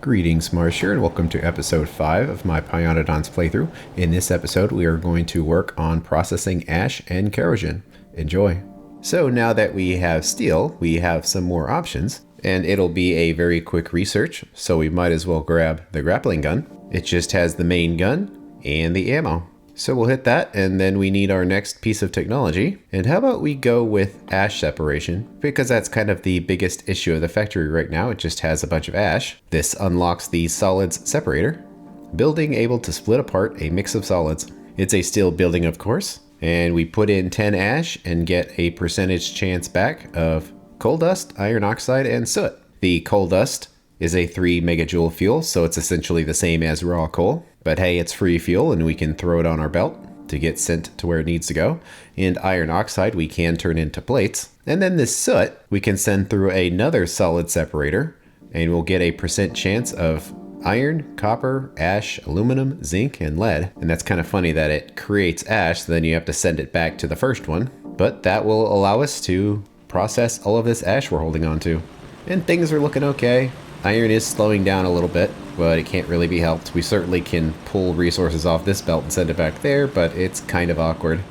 Greetings, Marsh here, and welcome to episode 5 of my Pyanodons playthrough. In this episode, we are going to work on processing ash and kerogen. Enjoy! So now that we have steel, we have some more options, and it'll be a very quick research, so we might as well grab the grappling gun. It just has the main gun and the ammo. So we'll hit that, and then we need our next piece of technology. And how about we go with ash separation, because that's kind of the biggest issue of the factory right now. It just has a bunch of ash. This unlocks the solids separator. Building able to split apart a mix of solids. It's a steel building, of course. And we put in 10 ash and get a percentage chance back of coal dust, iron oxide, and soot. The coal dust is a 3 megajoule fuel, so it's essentially the same as raw coal. But hey, it's free fuel and we can throw it on our belt to get sent to where it needs to go. And iron oxide we can turn into plates. And then this soot we can send through another solid separator, and we'll get a percent chance of iron, copper, ash, aluminum, zinc, and lead. And that's kind of funny that it creates ash, so then you have to send it back to the first one. But that will allow us to process all of this ash we're holding on to. And things are looking okay. Iron is slowing down a little bit, but it can't really be helped. We certainly can pull resources off this belt and send it back there, but it's kind of awkward.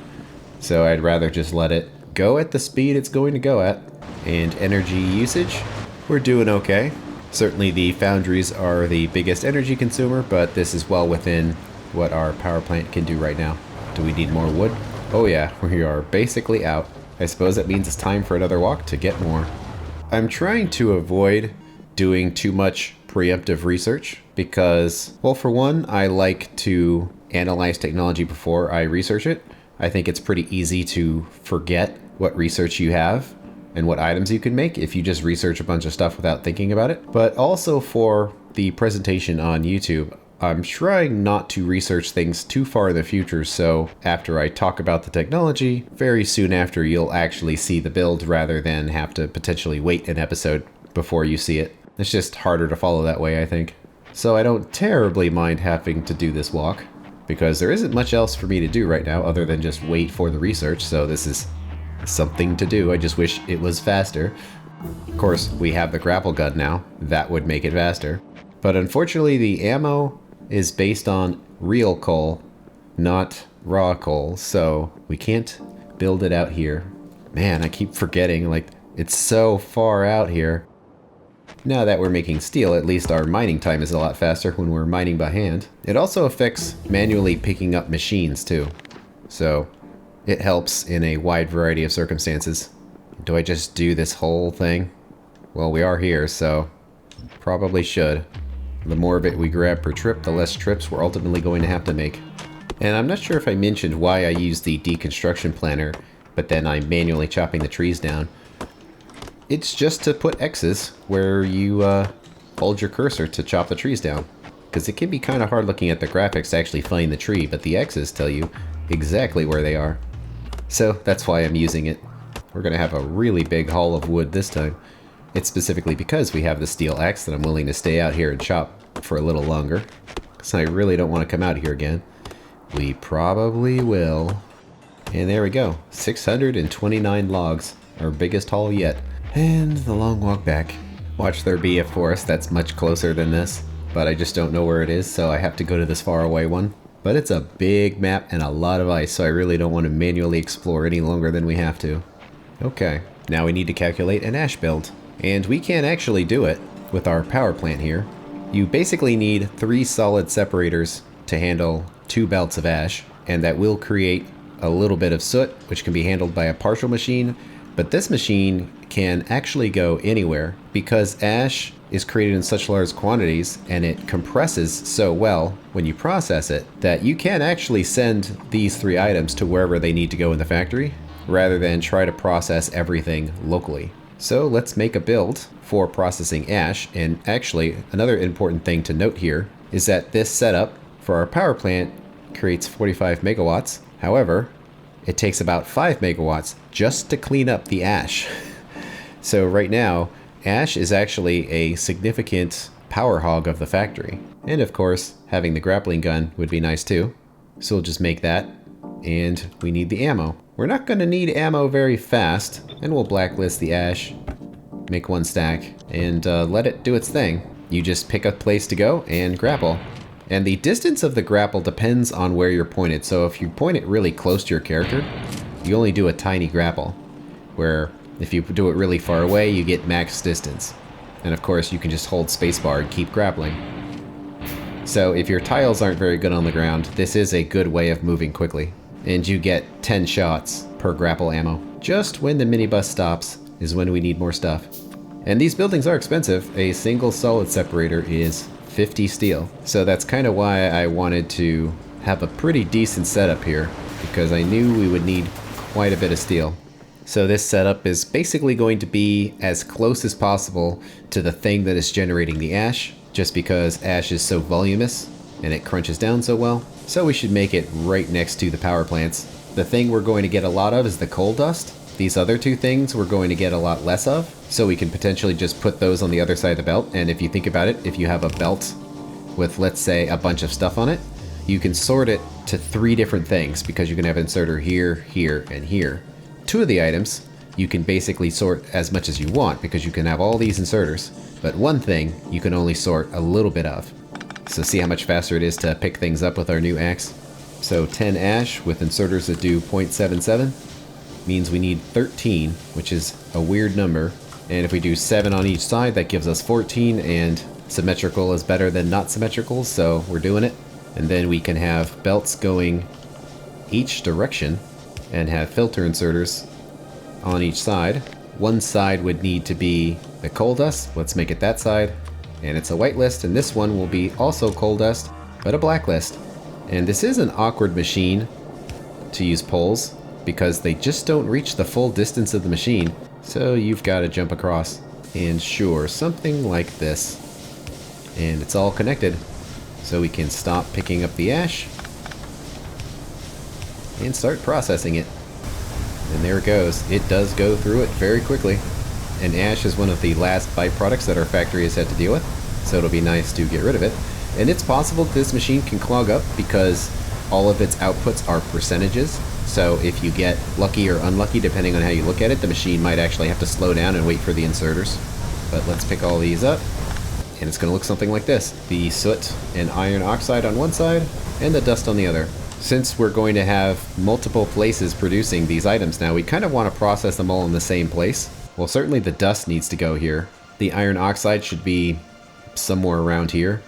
So I'd rather just let it go at the speed it's going to go at. And energy usage, we're doing okay. Certainly the foundries are the biggest energy consumer, but this is well within what our power plant can do right now. Do we need more wood? Oh yeah, we are basically out. I suppose that means it's time for another walk to get more. I'm trying to avoid doing too much preemptive research because, well, for one, I like to analyze technology before I research it. I think it's pretty easy to forget what research you have and what items you can make if you just research a bunch of stuff without thinking about it. But also for the presentation on YouTube, I'm trying not to research things too far in the future, so after I talk about the technology, very soon after you'll actually see the build rather than have to potentially wait an episode before you see it. It's just harder to follow that way, I think. So I don't terribly mind having to do this walk, because there isn't much else for me to do right now other than just wait for the research, so this is something to do. I just wish it was faster. Of course, we have the grapple gun now. That would make it faster. But unfortunately, the ammo is based on real coal, not raw coal, so we can't build it out here. Man, I keep forgetting, like, it's so far out here. Now that we're making steel, at least our mining time is a lot faster when we're mining by hand. It also affects manually picking up machines too. So it helps in a wide variety of circumstances. Do I just do this whole thing? Well, we are here, so probably should. The more of it we grab per trip, the less trips we're ultimately going to have to make. And I'm not sure if I mentioned why I use the deconstruction planner, but then I'm manually chopping the trees down. It's just to put X's where you hold your cursor to chop the trees down. Because it can be kind of hard looking at the graphics to actually find the tree, but the X's tell you exactly where they are. So that's why I'm using it. We're going to have a really big haul of wood this time. It's specifically because we have the steel axe that I'm willing to stay out here and chop for a little longer. Because I really don't want to come out here again. We probably will. And there we go. 629 logs. Our biggest haul yet. And the long walk back. Watch there be a forest that's much closer than this, but I just don't know where it is, so I have to go to this faraway one. But it's a big map and a lot of ice, so I really don't want to manually explore any longer than we have to. Okay, now we need to calculate an ash build. And we can actually do it with our power plant here. You basically need 3 solid separators to handle 2 belts of ash, and that will create a little bit of soot, which can be handled by a partial machine. But this machine can actually go anywhere because ash is created in such large quantities and it compresses so well when you process it that you can actually send these 3 items to wherever they need to go in the factory rather than try to process everything locally. So let's make a build for processing ash. And actually, another important thing to note here is that this setup for our power plant creates 45 megawatts. However, it takes about 5 megawatts just to clean up the ash. So right now, ash is actually a significant power hog of the factory. And of course, having the grappling gun would be nice too. So we'll just make that. And we need the ammo. We're not going to need ammo very fast. And we'll blacklist the ash, make 1 stack, and let it do its thing. You just pick a place to go and grapple. And the distance of the grapple depends on where you're pointed. So if you point it really close to your character, you only do a tiny grapple. Where if you do it really far away, you get max distance. And of course, you can just hold spacebar and keep grappling. So if your tiles aren't very good on the ground, this is a good way of moving quickly. And you get 10 shots per grapple ammo. Just when the minibus stops is when we need more stuff. And these buildings are expensive. A single solid separator is 50 steel. So that's kind of why I wanted to have a pretty decent setup here, because I knew we would need quite a bit of steel. So this setup is basically going to be as close as possible to the thing that is generating the ash, just because ash is so voluminous and it crunches down so well. So we should make it right next to the power plants. The thing we're going to get a lot of is the coal dust. These other two things we're going to get a lot less of, so we can potentially just put those on the other side of the belt. And if you think about it, if you have a belt with, let's say, a bunch of stuff on it, you can sort it to 3 different things, because you can have an inserter here, here, and here. 2 of the items you can basically sort as much as you want, because you can have all these inserters, but 1 thing you can only sort a little bit of. So see how much faster it is to pick things up with our new axe? So 10 ash with inserters that do 0.77 means we need 13, which is a weird number. And if we do 7 on each side, that gives us 14, and symmetrical is better than not symmetrical, so we're doing it. And then we can have belts going each direction and have filter inserters on each side. One side would need to be the coal dust. Let's make it that side. And it's a white list, and this one will be also coal dust, but a black list. And this is an awkward machine to use poles, because they just don't reach the full distance of the machine. So you've got to jump across. And sure, something like this. And it's all connected. So we can stop picking up the ash and start processing it. And there it goes. It does go through it very quickly. And ash is one of the last byproducts that our factory has had to deal with. So it'll be nice to get rid of it. And it's possible this machine can clog up because all of its outputs are percentages. So if you get lucky or unlucky, depending on how you look at it, the machine might actually have to slow down and wait for the inserters. But let's pick all these up, and it's going to look something like this. The soot and iron oxide on one side, and the dust on the other. Since we're going to have multiple places producing these items now, we kind of want to process them all in the same place. Well, certainly the dust needs to go here. The iron oxide should be somewhere around here.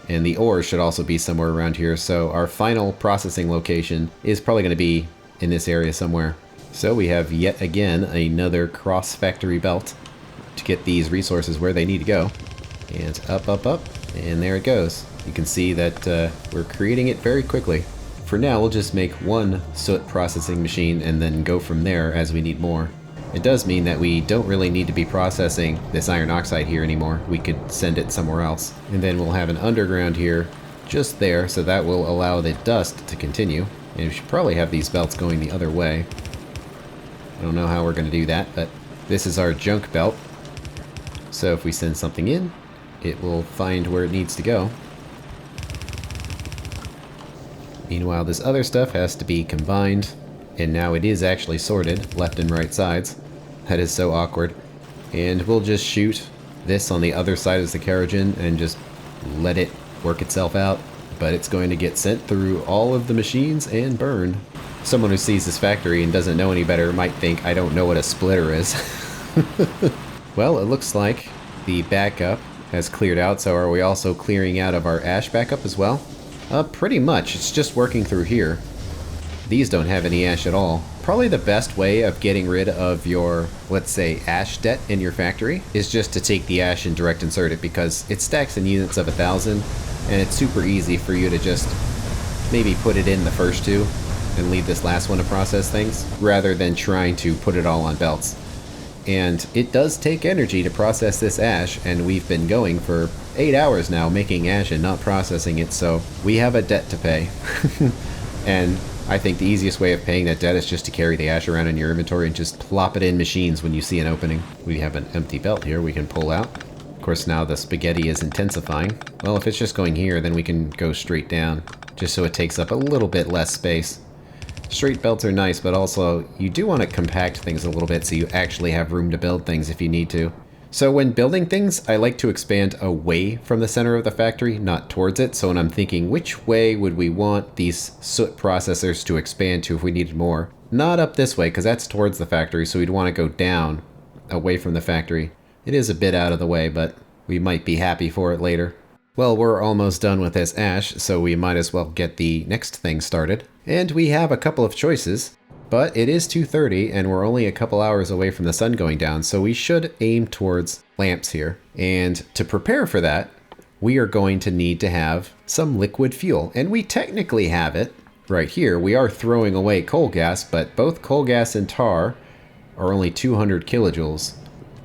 And the ore should also be somewhere around here, so our final processing location is probably going to be in this area somewhere. So we have yet again another cross-factory belt to get these resources where they need to go. And up, up, up, and there it goes. You can see that we're creating it very quickly. For now, we'll just make 1 soot processing machine and then go from there as we need more. It does mean that we don't really need to be processing this iron oxide here anymore. We could send it somewhere else. And then we'll have an underground here just there, so that will allow the dust to continue. And we should probably have these belts going the other way. I don't know how we're going to do that, but this is our junk belt. So if we send something in, it will find where it needs to go. Meanwhile, this other stuff has to be combined. And now it is actually sorted, left and right sides. That is so awkward. And we'll just shoot this on the other side as the Kerogen and just let it work itself out. But it's going to get sent through all of the machines and burned. Someone who sees this factory and doesn't know any better might think I don't know what a splitter is. Well, it looks like the backup has cleared out, so are we also clearing out of our ash backup as well? Pretty much. It's just working through here. These don't have any ash at all. Probably the best way of getting rid of your, let's say, ash debt in your factory is just to take the ash and direct insert it, because it stacks in units of 1,000, and it's super easy for you to just maybe put it in the first 2 and leave this last one to process things, rather than trying to put it all on belts. And it does take energy to process this ash, and we've been going for 8 hours now making ash and not processing it, so we have a debt to pay. And I think the easiest way of paying that debt is just to carry the ash around in your inventory and just plop it in machines when you see an opening. We have an empty belt here we can pull out. Of course, now the spaghetti is intensifying. Well, if it's just going here, then we can go straight down, just so it takes up a little bit less space. Straight belts are nice, but also you do want to compact things a little bit so you actually have room to build things if you need to. So when building things, I like to expand away from the center of the factory, not towards it. So when I'm thinking which way would we want these soot processors to expand to if we needed more, not up this way because that's towards the factory. So we'd want to go down away from the factory. It is a bit out of the way, but we might be happy for it later. Well, we're almost done with this ash, so we might as well get the next thing started. And we have a couple of choices. But it is 2:30 and we're only a couple hours away from the sun going down, so we should aim towards lamps here. And to prepare for that, we are going to need to have some liquid fuel. And we technically have it right here. We are throwing away coal gas, but both coal gas and tar are only 200 kilojoules.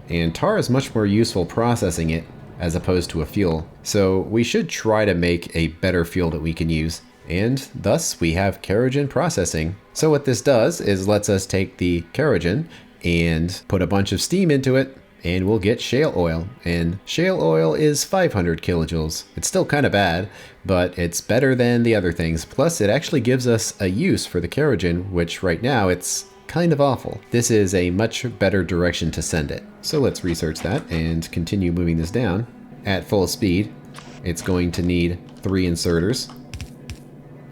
And tar is much more useful processing it as opposed to a fuel. So we should try to make a better fuel that we can use. And thus we have kerogen processing. So what this does is lets us take the kerogen and put a bunch of steam into it and we'll get shale oil. And shale oil is 500 kilojoules. It's still kind of bad, but it's better than the other things. Plus it actually gives us a use for the kerogen, which right now it's kind of awful. This is a much better direction to send it. So let's research that and continue moving this down. At full speed, it's going to need 3 inserters.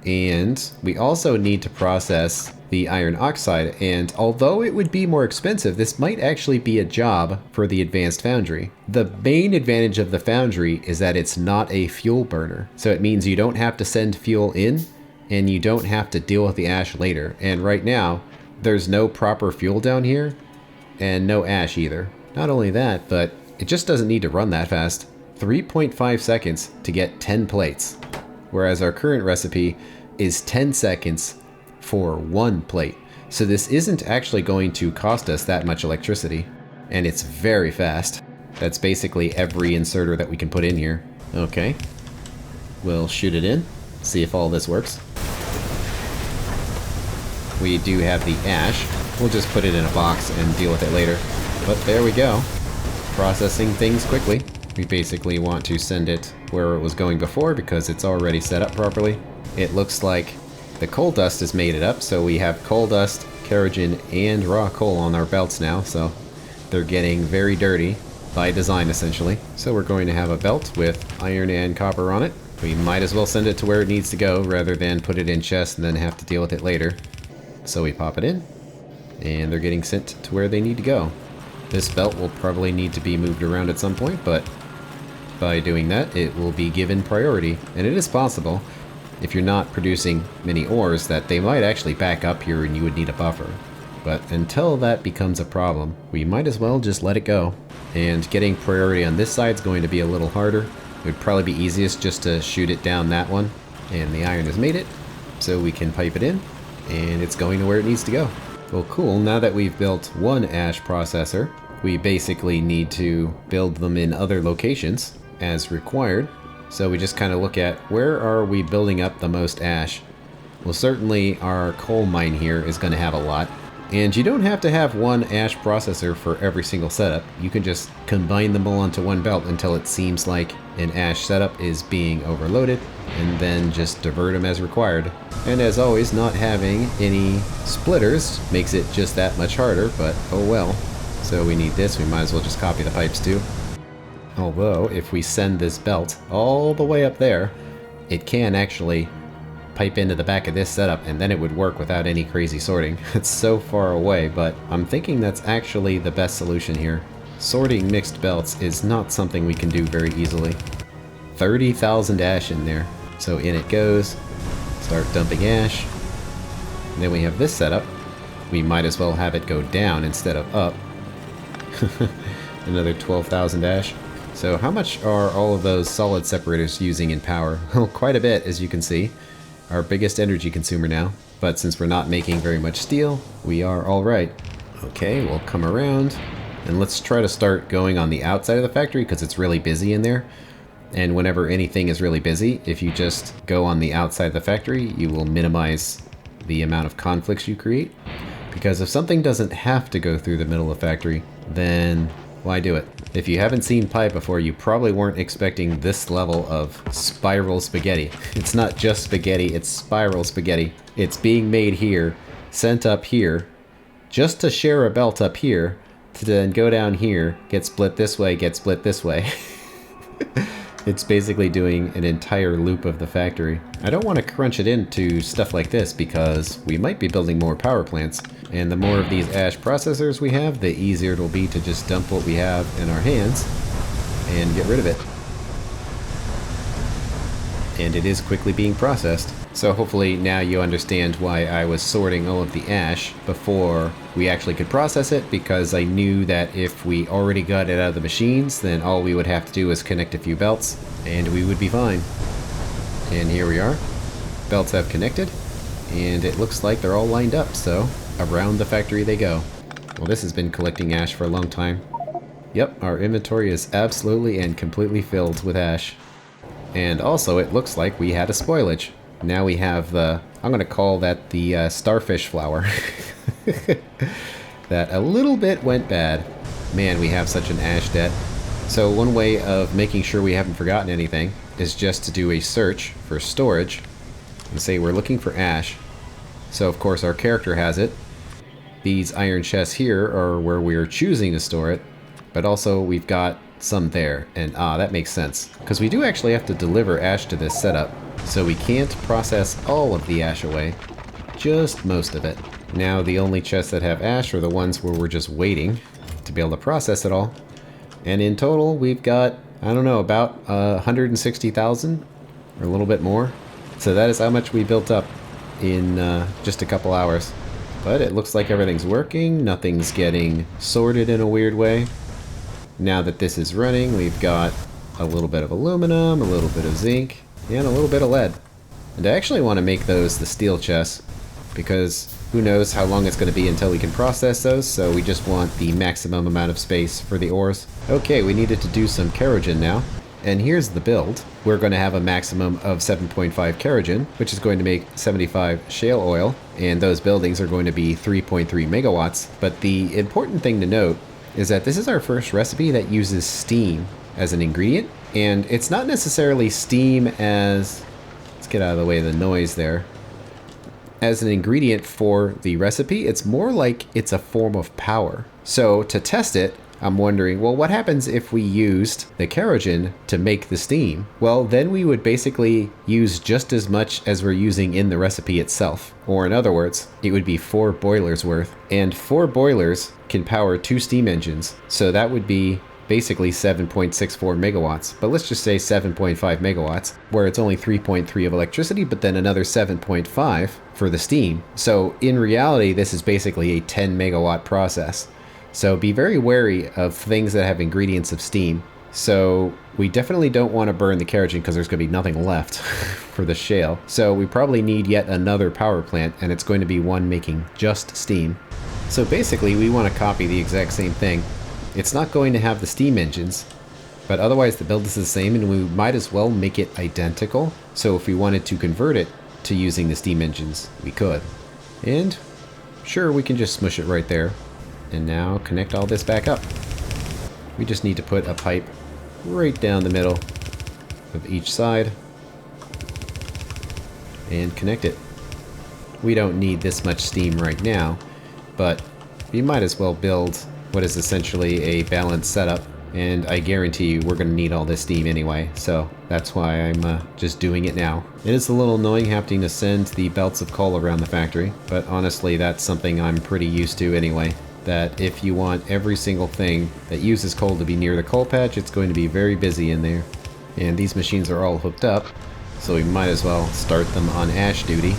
And we also need to process the iron oxide, and although it would be more expensive, this might actually be a job for the advanced foundry. The main advantage of the foundry is that it's not a fuel burner, so it means you don't have to send fuel in and you don't have to deal with the ash later. And right now there's no proper fuel down here and no ash either. Not only that, but it just doesn't need to run that fast. 3.5 seconds to get 10 plates. Whereas our current recipe is 10 seconds for 1 plate. So this isn't actually going to cost us that much electricity. And it's very fast. That's basically every inserter that we can put in here. Okay. We'll shoot it in, see if all this works. We do have the ash. We'll just put it in a box and deal with it later. But there we go. Processing things quickly. We basically want to send it where it was going before because it's already set up properly. It looks like the coal dust has made it up, so we have coal dust, kerogen, and raw coal on our belts now, so they're getting very dirty by design essentially. So we're going to have a belt with iron and copper on it. We might as well send it to where it needs to go rather than put it in chests and then have to deal with it later. So we pop it in, and they're getting sent to where they need to go. This belt will probably need to be moved around at some point, but by doing that, it will be given priority. And it is possible, if you're not producing many ores, that they might actually back up here and you would need a buffer. But until that becomes a problem, we might as well just let it go. And getting priority on this side is going to be a little harder. It would probably be easiest just to shoot it down that one. And the iron has made it, so we can pipe it in, and it's going to where it needs to go. Well, cool. Now that we've built one ash processor, we basically need to build them in other locations as required. So we just kind of look at where are we building up the most ash. Well, certainly our coal mine here is going to have a lot. And you don't have to have one ash processor for every single setup. You can just combine them all onto one belt until it seems like an ash setup is being overloaded, and then just divert them as required. And as always, not having any splitters makes it just that much harder, but oh well. So we need this, we might as well just copy the pipes too. Although, if we send this belt all the way up there, it can actually pipe into the back of this setup, and then it would work without any crazy sorting. It's so far away, but I'm thinking that's actually the best solution here. Sorting mixed belts is not something we can do very easily. 30,000 ash in there. So in it goes. Start dumping ash. And then we have this setup. We might as well have it go down instead of up. Another 12,000 ash. So how much are all of those solid separators using in power? Well, quite a bit, as you can see. Our biggest energy consumer now. But since we're not making very much steel, we are all right. Okay, we'll come around. And let's try to start going on the outside of the factory because it's really busy in there. And whenever anything is really busy, if you just go on the outside of the factory, you will minimize the amount of conflicts you create. Because if something doesn't have to go through the middle of the factory, then why do it? If you haven't seen pipe before, you probably weren't expecting this level of spiral spaghetti. It's not just spaghetti, it's spiral spaghetti. It's being made here, sent up here, just to share a belt up here, to then go down here, get split this way, get split this way. It's basically doing an entire loop of the factory. I don't want to crunch it into stuff like this because we might be building more power plants, and the more of these ash processors we have, the easier it'll be to just dump what we have in our hands and get rid of it. And it is quickly being processed. So hopefully now you understand why I was sorting all of the ash before we actually could process it, because I knew that if we already got it out of the machines, then all we would have to do is connect a few belts and we would be fine. And here we are. Belts have connected and it looks like they're all lined up, so around the factory they go. Well, this has been collecting ash for a long time. Yep, our inventory is absolutely and completely filled with ash. And also it looks like we had a spoilage. Now we have the, I'm going to call that the starfish flower. That a little bit went bad. Man, we have such an ash debt. So one way of making sure we haven't forgotten anything is just to do a search for storage and say we're looking for ash. So of course our character has it. These iron chests here are where we're choosing to store it, but also we've got some there, and that makes sense because we do actually have to deliver ash to this setup. So we can't process all of the ash away, just most of it. Now the only chests that have ash are the ones where we're just waiting to be able to process it all. And in total we've got, I don't know, about 160,000 or a little bit more. So that is how much we built up in just a couple hours. But it looks like everything's working, nothing's getting sorted in a weird way. Now that this is running, we've got a little bit of aluminum, a little bit of zinc, and a little bit of lead. And I actually want to make those the steel chests, because who knows how long it's going to be until we can process those, so we just want the maximum amount of space for the ores. Okay, we needed to do some kerogen now, and here's the build. We're going to have a maximum of 7.5 kerogen, which is going to make 75 shale oil, and those buildings are going to be 3.3 megawatts. But the important thing to note is that this is our first recipe that uses steam as an ingredient. And it's not necessarily steam as, let's get out of the way of the noise there, as an ingredient for the recipe. It's more like it's a form of power. So to test it, I'm wondering, well, what happens if we used the kerogen to make the steam? Well, then we would basically use just as much as we're using in the recipe itself. Or in other words, it would be 4 boilers worth. And 4 boilers can power 2 steam engines. So that would be basically 7.64 megawatts, but let's just say 7.5 megawatts, where it's only 3.3 of electricity, but then another 7.5 for the steam. So in reality, this is basically a 10 megawatt process. So be very wary of things that have ingredients of steam. So we definitely don't want to burn the kerogen because there's going to be nothing left for the shale. So we probably need yet another power plant, and it's going to be one making just steam. So basically we want to copy the exact same thing. It's not going to have the steam engines, but otherwise the build is the same, and we might as well make it identical. So if we wanted to convert it to using the steam engines, we could. And sure, we can just smush it right there. And now connect all this back up. We just need to put a pipe right down the middle of each side and connect it. We don't need this much steam right now, but we might as well build what is essentially a balanced setup, and I guarantee you we're going to need all this steam anyway, so that's why I'm just doing it now. It is a little annoying having to send the belts of coal around the factory, but honestly that's something I'm pretty used to anyway. That if you want every single thing that uses coal to be near the coal patch, it's going to be very busy in there. And these machines are all hooked up, so we might as well start them on ash duty.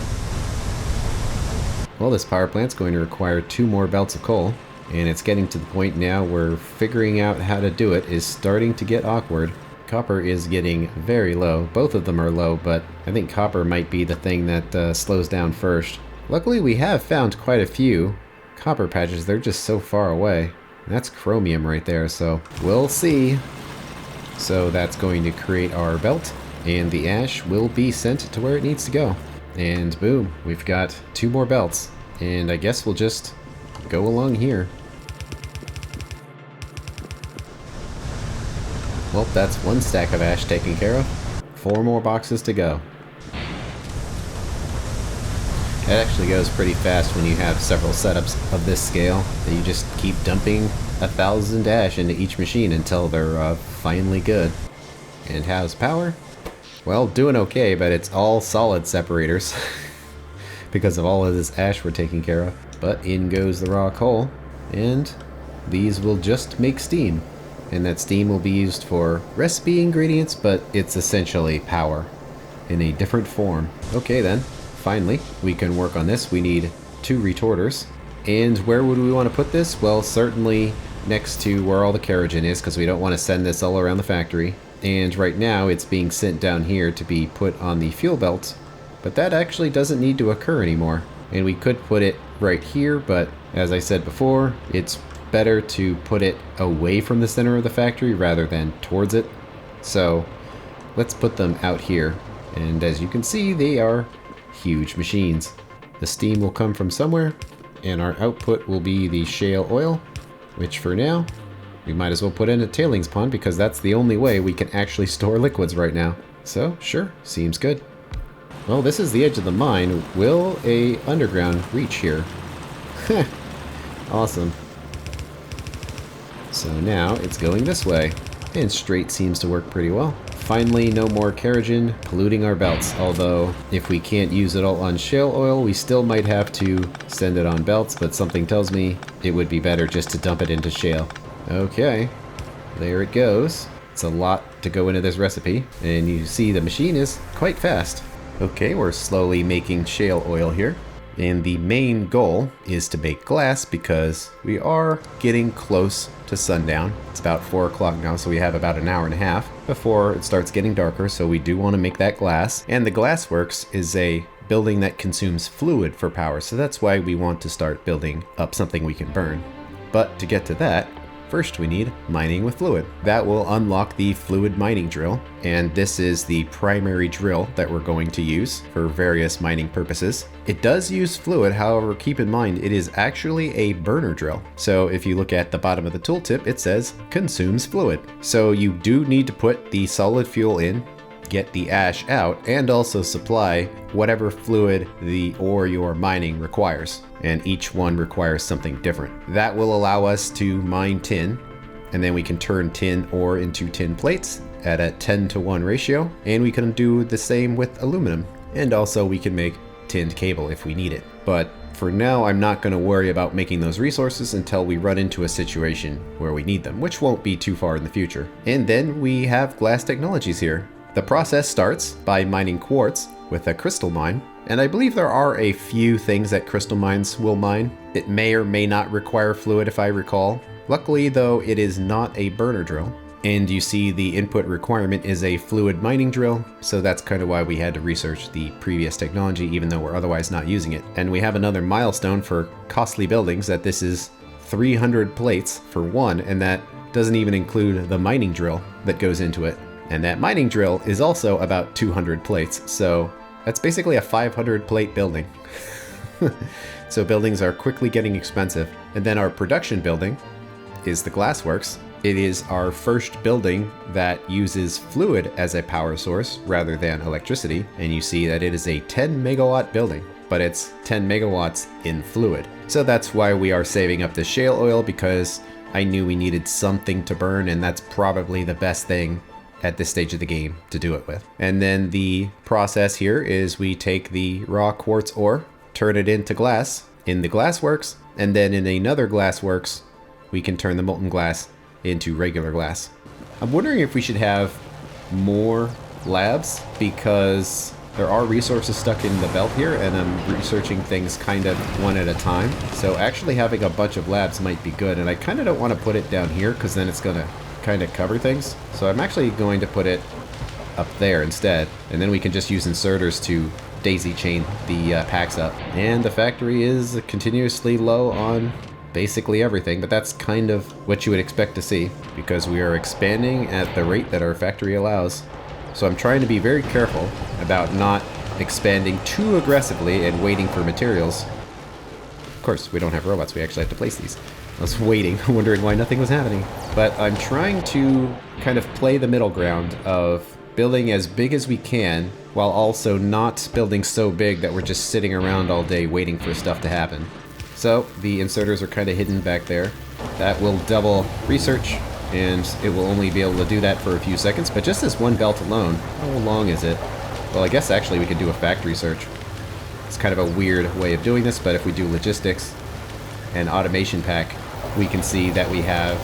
Well, this power plant's going to require 2 more belts of coal. And it's getting to the point now where figuring out how to do it is starting to get awkward. Copper is getting very low. Both of them are low, but I think copper might be the thing that slows down first. Luckily, we have found quite a few copper patches. They're just so far away. That's chromium right there, so we'll see. So that's going to create our belt, and the ash will be sent to where it needs to go. And boom, we've got 2 more belts. And I guess we'll just go along here. Well, that's 1 stack of ash taken care of. 4 more boxes to go. It actually goes pretty fast when you have several setups of this scale, that you just keep dumping 1,000 ash into each machine until they're finally good. And how's power? Well, doing okay, but it's all solid separators because of all of this ash we're taking care of. But in goes the raw coal, and these will just make steam. And that steam will be used for recipe ingredients, but it's essentially power in a different form. Okay then, finally, we can work on this. We need 2 retorters. And where would we want to put this? Well, certainly next to where all the Kerogen is, because we don't want to send this all around the factory. And right now it's being sent down here to be put on the fuel belt, but that actually doesn't need to occur anymore. And we could put it right here, but as I said before, it's better to put it away from the center of the factory rather than towards it. So let's put them out here. And as you can see, they are huge machines. The steam will come from somewhere, and our output will be the shale oil, which for now, we might as well put in a tailings pond because that's the only way we can actually store liquids right now. So, sure, seems good. Well, this is the edge of the mine. Will a underground reach here? Heh, awesome. So now it's going this way, and straight seems to work pretty well. Finally, no more Kerogen polluting our belts, although if we can't use it all on shale oil, we still might have to send it on belts, but something tells me it would be better just to dump it into shale. Okay, there it goes. It's a lot to go into this recipe, and you see the machine is quite fast. Okay, we're slowly making shale oil here, and the main goal is to make glass because we are getting close to sundown. It's about 4 o'clock now, so we have about an hour and a half before it starts getting darker, so we do want to make that glass. And the glassworks is a building that consumes fluid for power, so that's why we want to start building up something we can burn. But to get to that, first we need mining with fluid. That will unlock the fluid mining drill, and this is the primary drill that we're going to use for various mining purposes. It does use fluid, however, keep in mind it is actually a burner drill. So if you look at the bottom of the tooltip, it says consumes fluid. So you do need to put the solid fuel in, get the ash out, and also supply whatever fluid the ore you're mining requires. And each one requires something different. That will allow us to mine tin, and then we can turn tin ore into tin plates at a 10-to-1 ratio, and we can do the same with aluminum. And also we can make tinned cable if we need it. But for now, I'm not going to worry about making those resources until we run into a situation where we need them, which won't be too far in the future. And then we have glass technologies here. The process starts by mining quartz with a crystal mine, and I believe there are a few things that crystal mines will mine. It may or may not require fluid if I recall. Luckily though, it is not a burner drill. And you see the input requirement is a fluid mining drill, so that's kind of why we had to research the previous technology even though we're otherwise not using it. And we have another milestone for costly buildings that this is 300 plates for one, and that doesn't even include the mining drill that goes into it. And that mining drill is also about 200 plates, so that's basically a 500 plate building. So buildings are quickly getting expensive. And then our production building is the glassworks. It is our first building that uses fluid as a power source rather than electricity. And you see that it is a 10 megawatt building, but it's 10 megawatts in fluid. So that's why we are saving up the shale oil, because I knew we needed something to burn, and that's probably the best thing at this stage of the game to do it with. And then the process here is we take the raw quartz ore, turn it into glass in the glassworks, and then in another glassworks, we can turn the molten glass into regular glass. I'm wondering if we should have more labs, because there are resources stuck in the belt here, and I'm researching things kind of one at a time. So actually having a bunch of labs might be good, and I kind of don't want to put it down here because then it's gonna kind of cover things. So I'm actually going to put it up there instead, and then we can just use inserters to daisy chain the packs up. And the factory is continuously low on basically everything, but that's kind of what you would expect to see because we are expanding at the rate that our factory allows. So I'm trying to be very careful about not expanding too aggressively and waiting for materials. Of course, we don't have robots, we actually have to place these. I was waiting, wondering why nothing was happening. But I'm trying to kind of play the middle ground of building as big as we can while also not building so big that we're just sitting around all day waiting for stuff to happen. So the inserters are kind of hidden back there. That will double research, and it will only be able to do that for a few seconds. But just this one belt alone, how long is it? Well, I guess actually we could do a factory search. It's kind of a weird way of doing this, but if we do logistics and automation pack, we can see that we have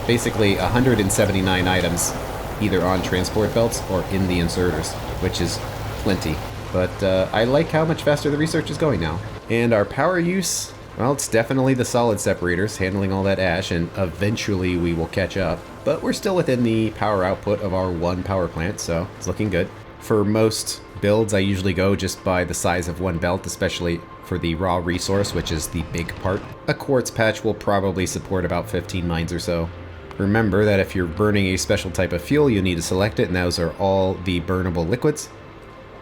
basically 179 items either on transport belts or in the inserters, which is plenty. But I like how much faster the research is going now. And our power use, well, it's definitely the solid separators handling all that ash, and eventually we will catch up. But we're still within the power output of our one power plant, so it's looking good. For most builds, I usually go just by the size of one belt, especially for the raw resource, which is the big part. A quartz patch will probably support about 15 mines or so. Remember that if you're burning a special type of fuel, you need to select it, and those are all the burnable liquids.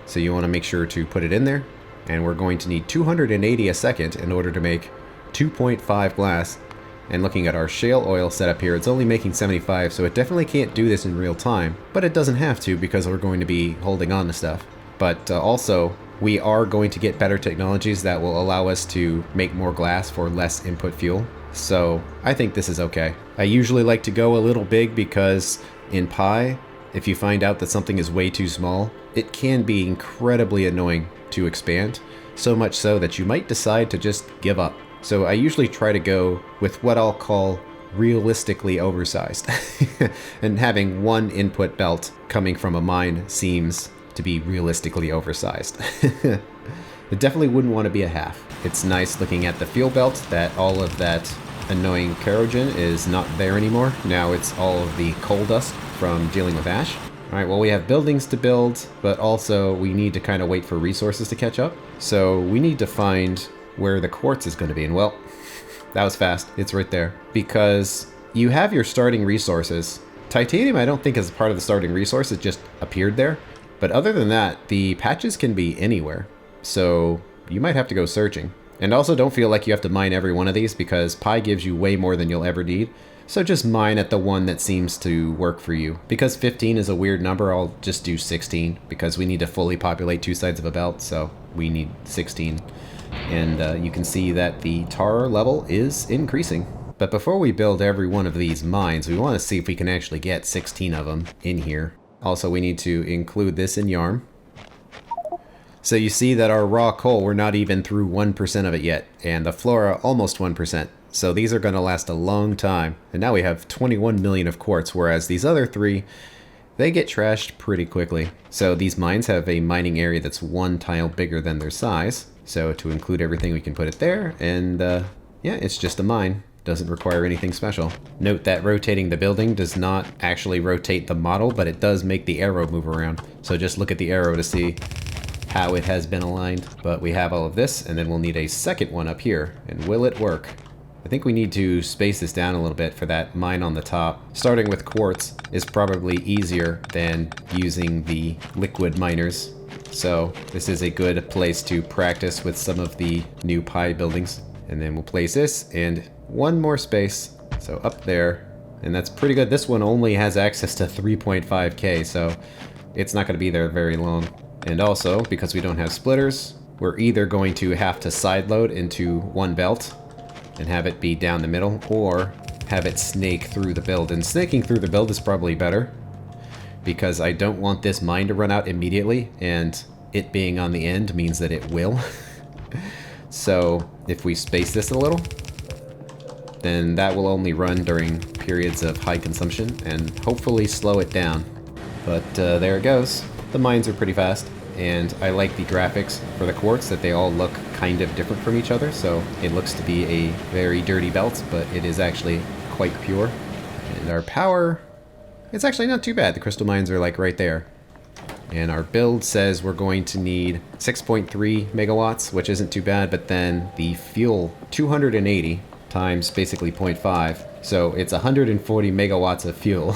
So you want to make sure to put it in there. And we're going to need 280 a second in order to make 2.5 glass. And looking at our shale oil setup here, it's only making 75, so it definitely can't do this in real time. But it doesn't have to, because we're going to be holding on to stuff. But also, we are going to get better technologies that will allow us to make more glass for less input fuel. So I think this is okay. I usually like to go a little big because in Pi, if you find out that something is way too small, it can be incredibly annoying to expand, so much so that you might decide to just give up. So I usually try to go with what I'll call realistically oversized. And having one input belt coming from a mine seems to be realistically oversized. It definitely wouldn't want to be a half. It's nice looking at the fuel belt that all of that annoying kerogen is not there anymore. Now it's all of the coal dust from dealing with ash. Alright, well, we have buildings to build, but also we need to kind of wait for resources to catch up. So we need to find where the quartz is going to be. And well, that was fast. It's right there. Because you have your starting resources. Titanium I don't think is part of the starting resource. It just appeared there. But other than that, the patches can be anywhere. So you might have to go searching. And also don't feel like you have to mine every one of these, because Pi gives you way more than you'll ever need. So just mine at the one that seems to work for you. Because 15 is a weird number, I'll just do 16, because we need to fully populate two sides of a belt, so we need 16. And you can see that the tar level is increasing. But before we build every one of these mines, we want to see if we can actually get 16 of them in here. Also, we need to include this in yarn. So you see that our raw coal, we're not even through 1% of it yet, and the flora almost 1%. So these are going to last a long time. And now we have 21 million of quartz, whereas these other three, they get trashed pretty quickly. So these mines have a mining area that's one tile bigger than their size. So to include everything, we can put it there, and yeah, it's just a mine. Doesn't require anything special. Note that rotating the building does not actually rotate the model, but it does make the arrow move around. So just look at the arrow to see how it has been aligned. But we have all of this, and then we'll need a second one up here. And will it work? I think we need to space this down a little bit for that mine on the top. Starting with quartz is probably easier than using the liquid miners. So this is a good place to practice with some of the new Pi buildings. And then we'll place this and one more space. So up there, and that's pretty good. This one only has access to 3.5K, so it's not going to be there very long. And also, because we don't have splitters, we're either going to have to sideload into one belt and have it be down the middle, or have it snake through the build. And snaking through the build is probably better, because I don't want this mine to run out immediately, and it being on the end means that it will. So if we space this a little, then that will only run during periods of high consumption and hopefully slow it down. But there it goes. The mines are pretty fast, and I like the graphics for the quartz, that they all look kind of different from each other. So it looks to be a very dirty belt, but it is actually quite pure. And our power, it's actually not too bad. The crystal mines are like right there. And our build says we're going to need 6.3 megawatts, which isn't too bad, but then the fuel, 280 times basically 0.5. So it's 140 megawatts of fuel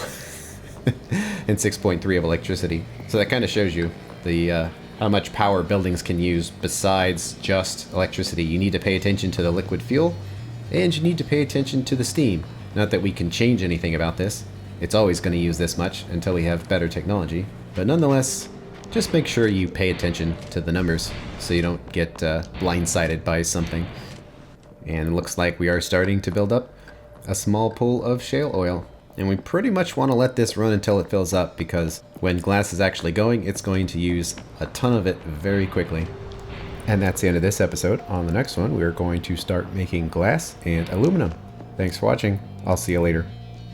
and 6.3 of electricity. So that kind of shows you the how much power buildings can use besides just electricity. You need to pay attention to the liquid fuel, and you need to pay attention to the steam. Not that we can change anything about this. It's always going to use this much until we have better technology. But nonetheless, just make sure you pay attention to the numbers so you don't get blindsided by something. And it looks like we are starting to build up a small pool of shale oil. And we pretty much want to let this run until it fills up, because when glass is actually going, it's going to use a ton of it very quickly. And that's the end of this episode. On the next one, we're going to start making glass and aluminum. Thanks for watching. I'll see you later.